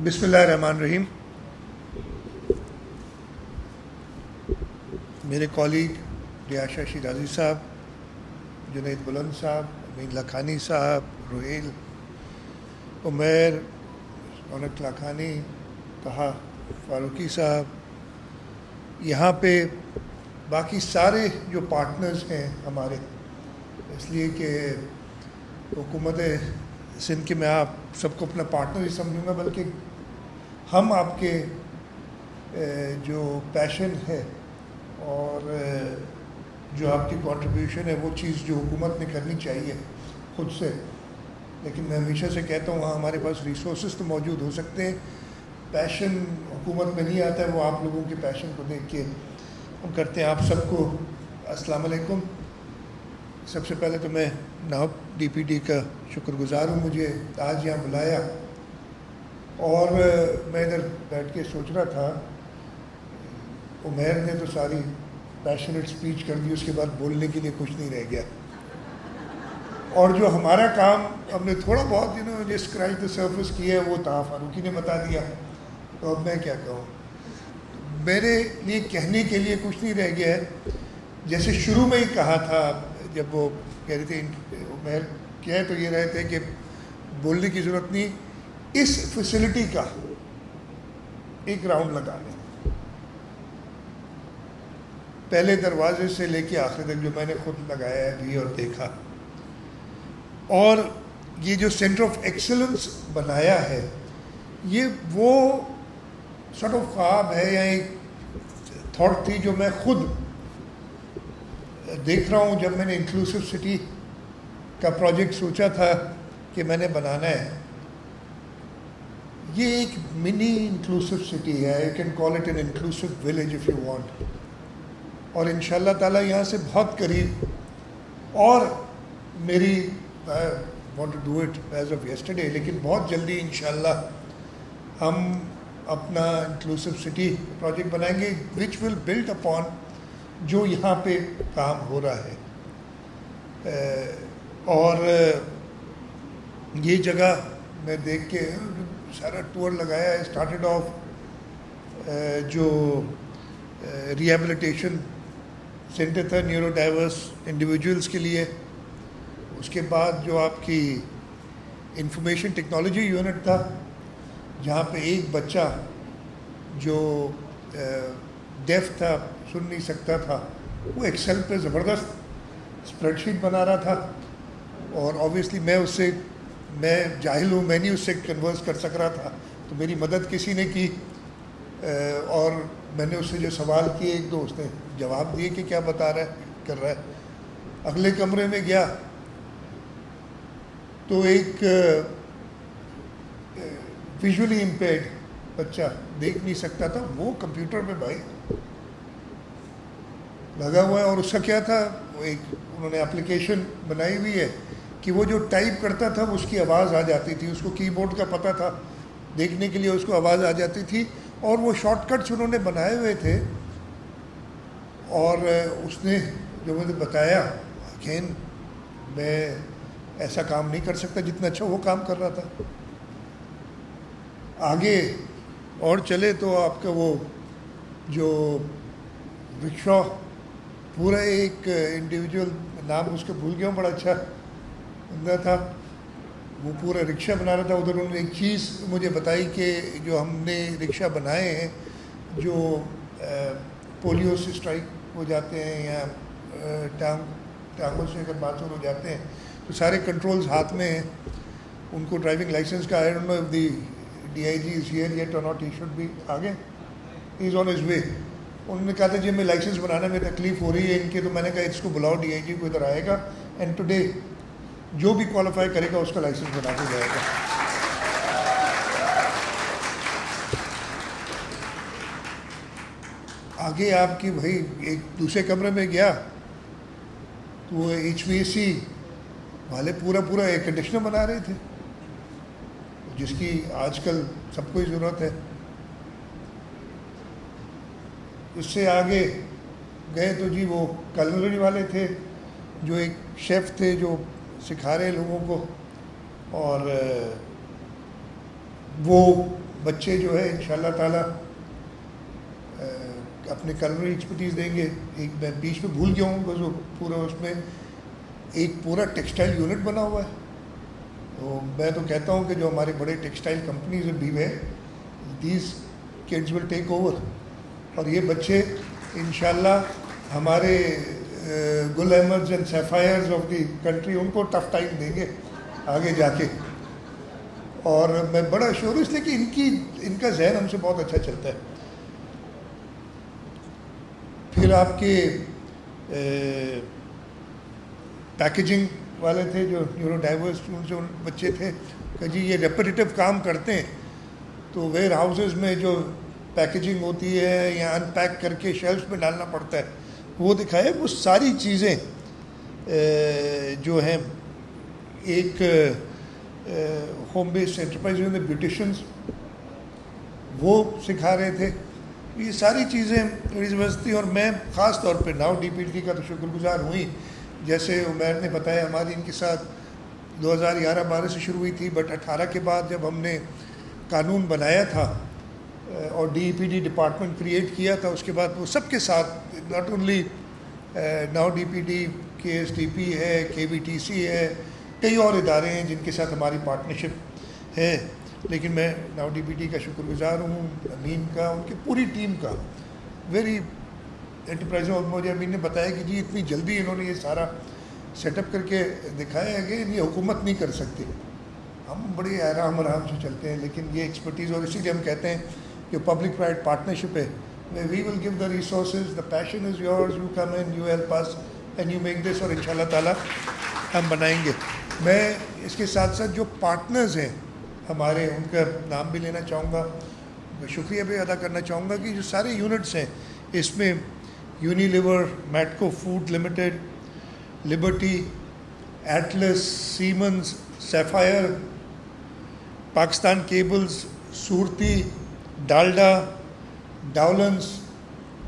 بسم اللہ الرحمن الرحیم. میرے کالیگ ریاشہ شیرازی صاحب، جنید بلند صاحب، امین لکھانی صاحب، روہیل، عمیر، رونق لاکھانی، طہا فاروقی صاحب، یہاں پہ باقی سارے جو پارٹنرز ہیں ہمارے، اس لیے کہ حکومت سندھ کے میں آپ سب کو اپنا پارٹنر ہی سمجھوں گا، بلکہ ہم آپ کے جو پیشن ہے اور جو آپ کی کنٹریبیوشن ہے وہ چیز جو حکومت نے کرنی چاہیے خود سے، لیکن میں ہمیشہ سے کہتا ہوں وہاں ہمارے پاس ریسورسز تو موجود ہو سکتے ہیں، پیشن حکومت میں نہیں آتا ہے، وہ آپ لوگوں کے پیشن کو دیکھ کے ہم کرتے ہیں. آپ سب کو السلام علیکم. سب سے پہلے تو میں ناؤ ڈی پی ڈی کا شکر گزار ہوں، مجھے آج یہاں بلایا، اور میں ادھر بیٹھ کے سوچ رہا تھا عمیر نے تو ساری پیشنیٹ سپیچ کر دی، اس کے بعد بولنے کے لیے کچھ نہیں رہ گیا، اور جو ہمارا کام ہم نے تھوڑا بہت جو اسکریچ دا سرفیس کیا ہے وہ طہا فاروقی نے بتا دیا، تو اب میں کیا کہوں. میرے لیے کہنے کے لیے کچھ نہیں رہ گیا ہے. جیسے شروع میں ہی کہا تھا جب وہ کہہ رہے تھے عمیر کہہ تو یہ رہے تھے کہ بولنے کی ضرورت نہیں، اس فیسلٹی کا ایک راؤنڈ لگا لیں، پہلے دروازے سے لے کے آخر تک، جو میں نے خود لگایا ہے بھی اور دیکھا، اور یہ جو سینٹر آف ایکسلنس بنایا ہے، یہ وہ سارٹ آف خواب ہے یا ایک تھاٹ تھی جو میں خود دیکھ رہا ہوں. جب میں نے انکلوسیو سٹی کا پروجیکٹ سوچا تھا کہ میں نے بنانا ہے، یہ ایک منی انکلوسیو سٹی ہے، you can call it an inclusive village if you want, اور ان شاء اللہ تعالیٰ یہاں سے بہت قریب، اور میری want to do it as of yesterday, لیکن بہت جلدی انشاءاللہ ہم اپنا انکلوسیو سٹی پروجیکٹ بنائیں گے وچ ول بلڈ اپون جو یہاں پہ کام ہو رہا ہے. اور یہ جگہ میں دیکھ کے سارا ٹور لگایا ہے. اسٹارٹیڈ آف جو ریہیبلیٹیشن سینٹر تھا نیورو ڈائیورس انڈیویجولس کے لیے، اس کے بعد جو آپ کی انفارمیشن ٹیکنالوجی یونٹ تھا، جہاں پہ ایک بچہ جو ڈیف تھا، سن نہیں سکتا تھا، وہ ایکسل پہ زبردست اسپریڈ شیٹ بنا رہا تھا، اور آبویسلی میں جاہل ہوں، میں نہیں اس سے کنورس کر سک رہا تھا، تو میری مدد کسی نے کی، اور میں نے اس سے جو سوال کیے ایک دو اس نے جواب دیے کہ کیا بتا رہا ہے کر رہا ہے. اگلے کمرے میں گیا تو ایک ویژولی امپیئرڈ بچہ دیکھ نہیں سکتا تھا، وہ کمپیوٹر پہ بھائی لگا ہوا ہے، اور اس کا کیا تھا، وہ ایک انہوں نے اپلیکیشن بنائی ہوئی ہے کہ وہ جو ٹائپ کرتا تھا اس کی آواز آ جاتی تھی، اس کو کی بورڈ کا پتہ تھا، دیکھنے کے لیے اس کو آواز آ جاتی تھی، اور وہ شارٹ کٹس انہوں نے بنائے ہوئے تھے. اور اس نے جو مجھے بتایا، اگین میں ایسا کام نہیں کر سکتا جتنا اچھا وہ کام کر رہا تھا. آگے اور چلے تو آپ کا وہ جو رکشا، پورا ایک انڈیویجول، نام اس کا بھول گیا ہوں، بڑا اچھا بندہ تھا، وہ پورا رکشا بنا رہا تھا. ادھر انہوں نے ایک چیز مجھے بتائی کہ جو ہم نے رکشا بنائے ہیں جو پولیو سے اسٹرائک ہو جاتے ہیں یا ٹانگوں سے اگر معذور ہو جاتے ہیں، تو سارے کنٹرولز ہاتھ میں ہیں. ان کو ڈرائیونگ لائسنس کا I don't know if the D I G is here yet or not, he should be آگے، he is on his way. انہوں نے کہا تھا جی میں لائسنس بنانے میں تکلیف ہو رہی ہے ان کے، تو میں نے کہا اس کو بلاؤ، ڈی آئی جی کو ادھر آئے گا، اینڈ ٹوڈے جو بھی کوالیفائی کرے گا اس کا لائسنس بنا کے جائے گا. آگے آپ کی بھائی ایک دوسرے کمرے میں گیا تو وہ ایچ وی اے سی والے پورا ایئر کنڈیشنر بنا رہے تھے، جس کی آج کل سب کو ہی ضرورت ہے. اس سے آگے گئے تو جی وہ کلنری والے تھے، جو ایک شیف تھے جو سکھا رہے لوگوں کو، اور وہ بچے جو ہے انشاءاللہ تعالی اپنے کلنری ایکسپرٹیز دیں گے. ایک میں بیچ میں بھول گیا ہوں بس وہ پورا اس میں ایک پورا ٹیکسٹائل یونٹ بنا ہوا ہے. تو میں تو کہتا ہوں کہ جو ہمارے بڑے ٹیکسٹائل کمپنیز ہیں بھی ہے these kids will take over, اور یہ بچے انشاءاللہ ہمارے Gul Ahmed and Sapphires of the country ان کو ٹف ٹائم دیں گے آگے جا کے. اور میں بڑا شور اس لیے کہ ان کا ذہن ہم سے بہت اچھا چلتا ہے. پھر آپ کے پیکیجنگ والے تھے جو نیورو ڈائیورس سے بچے تھے کہ جی یہ ریپیٹیو کام کرتے ہیں, تو ویئر ہاؤسز میں جو پیکیجنگ ہوتی ہے یا ان پیک کر کے شیلف میں ڈالنا پڑتا ہے وہ دکھائے. وہ ساری چیزیں جو ہیں ایک ہوم بیسڈ انٹرپرائز میں بیوٹیشنز وہ سکھا رہے تھے. یہ ساری چیزیں میری زبردستی, اور میں خاص طور پہ ناؤ ڈی پی ٹی کا تو شکر گزار ہوئی. جیسے عمیر نے بتایا ہماری ان کے ساتھ 2011-12 سے شروع ہوئی تھی, بٹ 18 کے بعد جب ہم نے قانون بنایا تھا اور D E P D department create کیا تھا, اس کے بعد وہ سب کے ساتھ not only now D P D, کے ایس ٹی پی ہے, کے وی ٹی سی ہے, کئی اور ادارے ہیں جن کے ساتھ ہماری پارٹنرشپ ہے. لیکن میں ناؤ ڈی پی ٹی کا شکر گزار ہوں, امین کا, ان کی پوری ٹیم کا. Very enterprising. اور مجھے امین نے بتایا کہ جی اتنی جلدی انہوں نے یہ سارا سیٹ اپ کر کے دکھایا ہے کہ یہ حکومت نہیں کر سکتی. ہم بڑی آرام سے چلتے ہیں, لیکن یہ ایکسپرٹیز, اور اسی لیے ہم کہتے ہیں کہ پبلک پرائیویٹ پارٹنرشپ ہے, we will give the resources, the passion is yours, you come in, you help us and you make this, اور ان شاء اللہ تعالیٰ ہم بنائیں گے. میں اس کے ساتھ ساتھ جو پارٹنرز ہیں ہمارے, ان کا نام بھی لینا چاہوں گا, شکریہ بھی ادا کرنا چاہوں گا کہ جو سارے یونٹس ہیں اس میں Unilever, Matco food limited, Liberty, Atlas, Siemens, Sapphire, Pakistan Cables, Soorty, Dalda, Dawlance,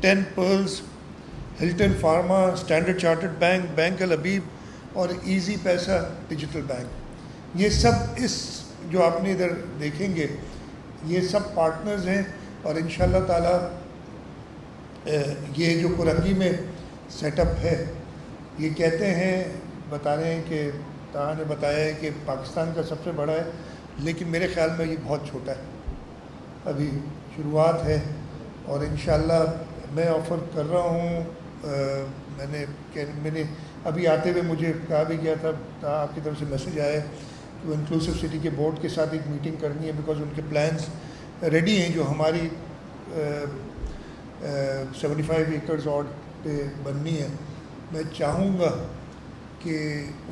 10 Pearls, Hilton Pharma, Standard Chartered Bank, bank Al Habib اور ایزی پیسہ ڈیجیٹل بینک. یہ سب اس جو آپ نے ادھر دیکھیں گے یہ سب پارٹنرز ہیں. اور انشاءاللہ تعالیٰ یہ جو کرنگی میں سیٹ اپ ہے, یہ کہتے ہیں, بتا رہے ہیں کہ تاہا نے بتایا ہے کہ پاکستان کا سب سے بڑا ہے, لیکن میرے خیال میں یہ بہت چھوٹا ہے, ابھی شروعات ہے. اور انشاءاللہ میں آفر کر رہا ہوں, میں نے ابھی آتے ہوئے مجھے کہا بھی گیا تھا, آپ کی طرف سے میسیج آیا ہے کہ وہ انکلوسیو سٹی کے بورڈ کے ساتھ ایک میٹنگ کرنی ہے, بیکاز ان کے پلانس ریڈی ہیں جو ہماری 75 ایکڑز آڈ پہ بننی ہے. میں چاہوں گا کہ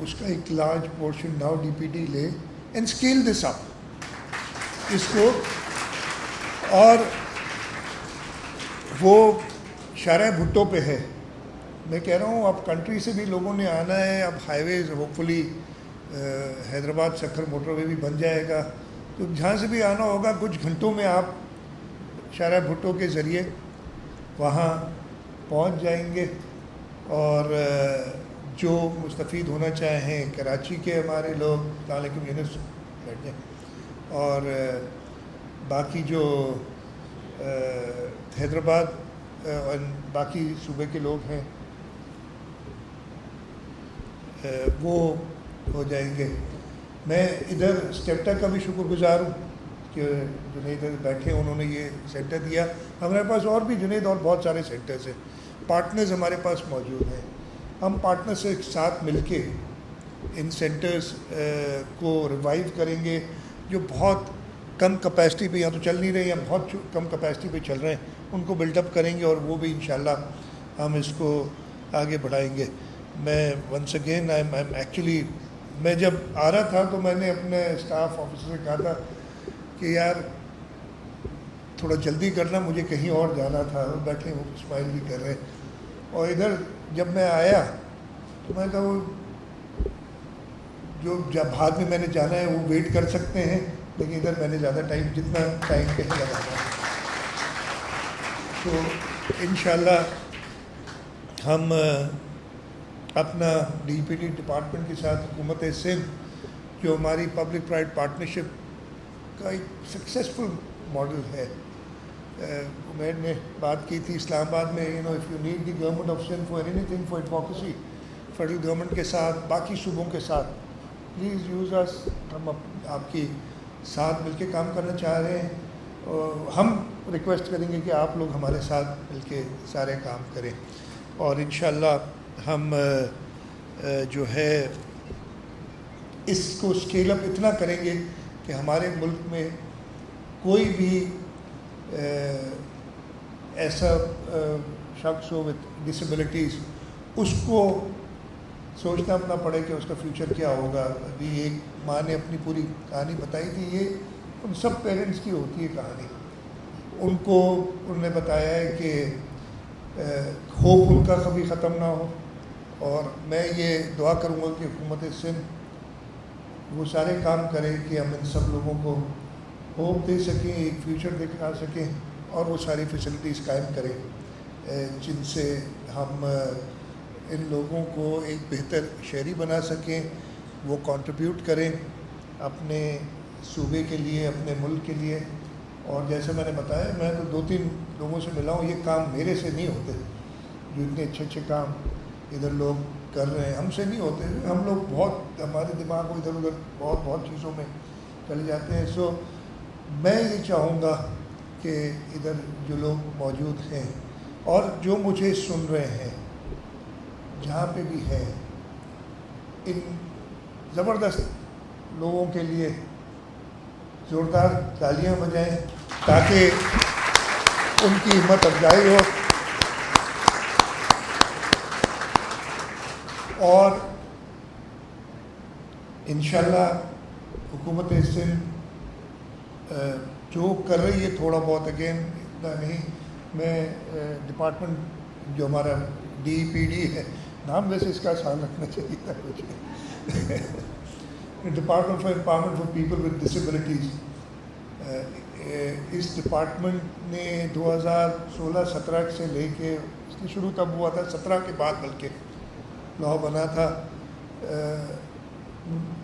اس کا ایک large portion now D P D لے اینڈ اسکیل دس اپ اس کو. اور وہ شارع بھٹو پہ ہے. میں کہہ رہا ہوں اب کنٹری سے بھی لوگوں نے آنا ہے, اب ہائی ویز ہوپ فلی حیدرآباد سکھر موٹر وے بھی بن جائے گا, تو جہاں سے بھی آنا ہوگا کچھ گھنٹوں میں آپ شارع بھٹو کے ذریعے وہاں پہنچ جائیں گے. اور جو مستفید ہونا چاہیں کراچی کے ہمارے لوگ تعلیم یونس بیٹھ جائیں, اور باقی جو حیدرآباد اور باقی صوبے کے لوگ ہیں وہ ہو جائیں گے. میں ادھر اسٹیپٹا کا بھی شکر گزار ہوں کہ جنید بیٹھے انہوں نے یہ سینٹر دیا. ہمارے پاس اور بھی جنید اور بہت سارے سینٹرز ہیں, پارٹنرز ہمارے پاس موجود ہیں. ہم پارٹنر سے ساتھ مل کے ان سینٹرز کو ریوائیو کریں گے جو بہت کم کیپیسٹی پہ یا تو چل نہیں رہے یا بہت کم کیپیسٹی پہ چل رہے ہیں, ان کو بلڈ اپ کریں گے, اور وہ بھی انشاءاللہ ہم اس کو آگے بڑھائیں گے. میں ونس اگین ایکچولی میں جب آ رہا تھا تو میں نے اپنے اسٹاف آفیسر سے کہا تھا کہ یار تھوڑا جلدی کرنا, مجھے کہیں اور جانا تھا. بیٹھے وہ اسمائل بھی کر رہے. اور ادھر جب میں آیا تو میں کہا وہ جو جب بعد میں نے جانا ہے وہ ویٹ کر سکتے ہیں, لیکن ادھر میں نے زیادہ ٹائم جتنا ٹائم کہیں لگانا ہے. تو انشاءاللہ ہم اپنا ڈی پی ڈی ڈپارٹمنٹ کے ساتھ حکومت سندھ جو ہماری پبلک پرائیویٹ پارٹنرشپ کا ایک سکسیزفل ماڈل ہے. عمیر نے بات کی تھی اسلام آباد میں, if you need the government of Sindh for any thing for advocacy, federal government کے ساتھ باقی صوبوں کے ساتھ پلیز یوز اس. ہم آپ کی ساتھ مل کے کام کرنا چاہ رہے ہیں, ہم ریکویسٹ کریں گے کہ آپ لوگ ہمارے ساتھ مل کے سارے کام کریں, اور انشاءاللہ ہم جو ہے اس کو اسکیل اپ اتنا کریں گے کہ ہمارے ملک میں کوئی بھی ایسا شخص ہو وتھ ڈسیبلٹیز اس کو سوچنا نہ پڑے کہ اس کا فیوچر کیا ہوگا. ابھی ایک ماں نے اپنی پوری کہانی بتائی تھی, یہ ان سب پیرنٹس کی ہوتی ہے کہانی. انہوں نے بتایا ہے کہ ہوپ ان کا کبھی ختم نہ ہو, اور میں یہ دعا کروں گا کہ حکومت سندھ وہ سارے کام کرے کہ ہم ان سب لوگوں کو ہوپ دے سکیں, ایک فیوچر دکھا سکیں, اور وہ ساری فیسلٹیز قائم کریں جن سے ہم ان لوگوں کو ایک بہتر شہری بنا سکیں. وہ کنٹریبیوٹ کریں اپنے صوبے کے لیے, اپنے ملک کے لیے. اور جیسے میں نے بتایا, میں تو 2-3 لوگوں سے ملا ہوں, یہ کام میرے سے نہیں ہوتے, جو اتنے اچھے کام ادھر لوگ کر رہے ہیں ہم سے نہیں ہوتے. ہم لوگ بہت, ہمارے دماغ کو ادھر ادھر بہت چیزوں میں چلے جاتے ہیں. سو میں یہ چاہوں گا کہ ادھر جو لوگ موجود ہیں اور جو مجھے سن رہے ہیں جہاں پہ بھی ہیں, ان زبردست لوگوں کے لیے زوردار تالیاں بجائیں تاکہ ان کی ہمت افزائی ہو. اور انشاءاللہ حکومت سندھ جو کر رہی ہے تھوڑا بہت, اگین اتنا نہیں, میں ڈپارٹمنٹ جو ہمارا DPD ہے, نام ویسے اس کا آسان رکھنا چاہیے تھا مجھے, department for empowerment for people with disabilities, اس ڈپارٹمنٹ نے 2016-17 سے لے کے, اس کی شروع تب ہوا تھا 17 کے بعد بلکہ لا بنا تھا.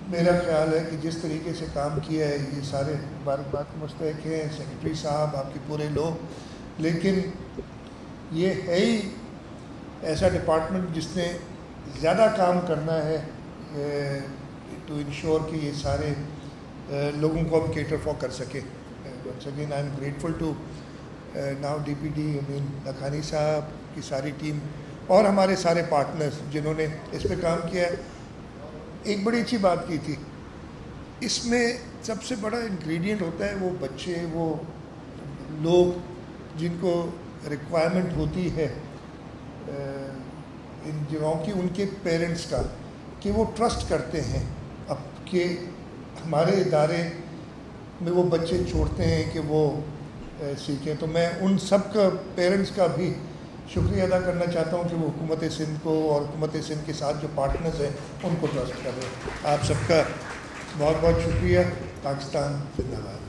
میرا خیال ہے کہ جس طریقے سے کام کیا ہے, یہ سارے بات مستحق ہیں, سیکرٹری صاحب, آپ کے پورے لوگ, لیکن یہ ہے ہی ایسا ڈپارٹمنٹ جس نے زیادہ کام کرنا ہے ٹو انشور کہ یہ سارے لوگوں کو ہم کیٹر فار کر سکیں. Once again I am grateful to now DPD, Lakhani صاحب کی ساری ٹیم اور ہمارے سارے پارٹنرز جنہوں نے اس پہ کام کیا ہے. ایک بڑی اچھی بات کی تھی, اس میں سب سے بڑا انگریڈینٹ ہوتا ہے وہ بچے, وہ لوگ جن کو ریکوائرمنٹ ہوتی ہے ان جگہوں کی, ان کے پیرنٹس کا, کہ وہ ٹرسٹ کرتے ہیں اب کہ ہمارے ادارے میں وہ بچے چھوڑتے ہیں کہ وہ سیکھیں. تو میں ان سب کا پیرنٹس کا بھی شکریہ ادا کرنا چاہتا ہوں کہ وہ حکومت سندھ کو اور حکومت سندھ کے ساتھ جو پارٹنرز ہیں ان کو ٹرسٹ کر رہے ہیں. آپ سب کا بہت بہت شکریہ. پاکستان زندہ باد.